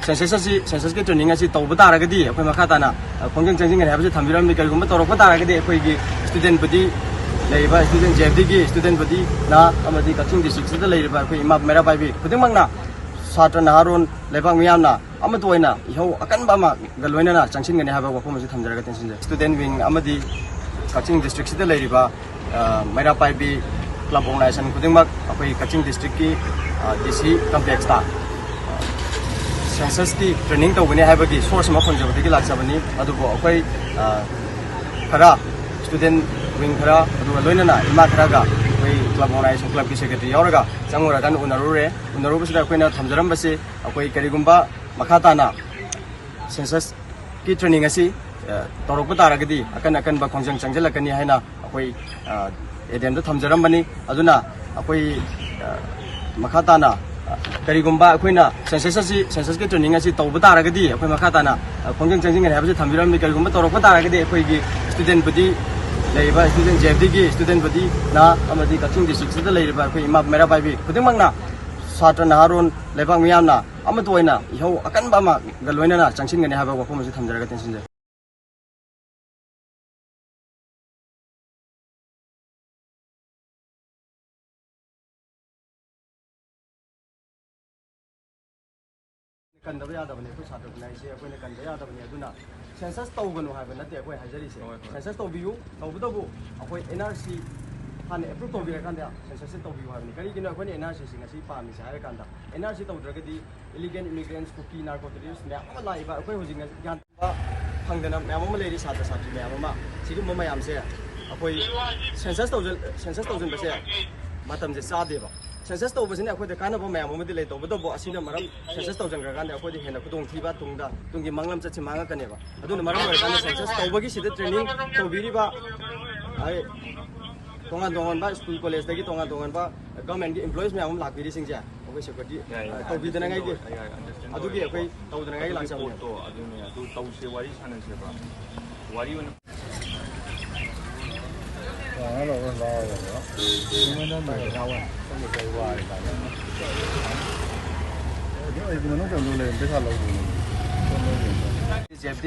census के training ऐसी तो बता रहा कि कोई मखा ताना फंक्शन चेंजिंग है बस थम्बिरम में कल गुम्बत और बता रहा कि कोई की student बदी लेबा student JFD की student बदी ना अमदी कचिंग district से लेबा कोई इमा मेरा भाई भी खुद मंगना सात्र नारुन लेबा मियाम ना अमद वैना इहो अकन बामा गलवैना ना चंगसिन गने हाबा वफो मसे थमजरगा टेंशन student wing अमदी कचिंग district से लेबा मेरा भाई भी क्लब ऑर्गेनाइजेशन खुद मग कोई कचिंग district की DC complex ता census की ट्रेनिंग तौबने हाबगी सोर्स मा फंजबदगी लाक्सबनी अदुबो अखोई खरा स्टूडेंट विंग खरा अदुबो लोइनना इमा खरागा अखोई क्लब ऑर्गेनाइजेशन क्लब की सेक्रेटरी यावरगा चंगुरगन उनरुबसिदा अखोइना थमजरमबसे अखोई करिगुंबा मखाताना census की ट्रेनिंग असी तौरप तारगदी अकन अकन बा खोंजंग चंगजलकनी हाइना अखोई एडेम द थमजरमबनी अदुना अखोई मखाताना करीगुंबा अखोइना census के ट्रेनिंग असी तौब तारगदी अखोइ मखाताना खोंजंग चंगजिंग हाबसे थमबिरम में करीगुंबा तौरप तारगदी अखोइ की स्टूडेंट बदी लेबा स्टूडेंट JFD की स्टूडेंट बदी ना अमदी कचिंग डिस्ट्रिक्ट से लेबा अखोइ इमा मेरा भाई भी खुद मंगना सात्र नारुन लेबा मियाम ना अमद वैना इहो अकन बामा गलवैना ना चंगसिन गने हाबा वफो मसे थमजरगा टेंशन कंदब यादबने कोई सात्र बनाइसे अखोइना कंद यादबने अदुना सेंसस तौगनु हाबा नते अखोइ हाजरिसे सेंसस तौबियु तौबदबु अखोइ NRC हाने एप्रूव तौबिरा कांदा सेंसस तौबियु हाबनि करिगिनो अखोइना NRC सिंगसि पामिसे हाय कांदा NRC तौद्रगदि इलीगल इमिग्रेंट्स कुकी नार्कोटिक्स ने अलाइबा अखोइ होजिंग ज्ञान फंगदना मैम लेरी सात्र सात्री मैम सिगुम मयामसे अखोइ सेंसस तौजन बसे मतमजे चादेबा census तौबसिने अखोइ कानब मैम अमदि ले तौबदबो असिना मरम census तौजंगरागान अखोइ हेना खुदोंग थिबा तुंगदा तुंगी मंगलम चछि मांगा कनेबा अदुना मरम ओरगान census तौबगी सिदा ट्रेनिंग तौबिरिबा आइ तोंगान बा स्कूल कॉलेज दगी तोंगान बा गवर्नमेंट की एम्प्लॉयज मैम लाखबिरि सिंगजा अखोइ सेक्रेटरी तौबिदना गाइ के अदुगी अखोइ तौदना गाइ लांसाबो तो अदुने अदु तौसे वारी सानसेबा वारी वन JFD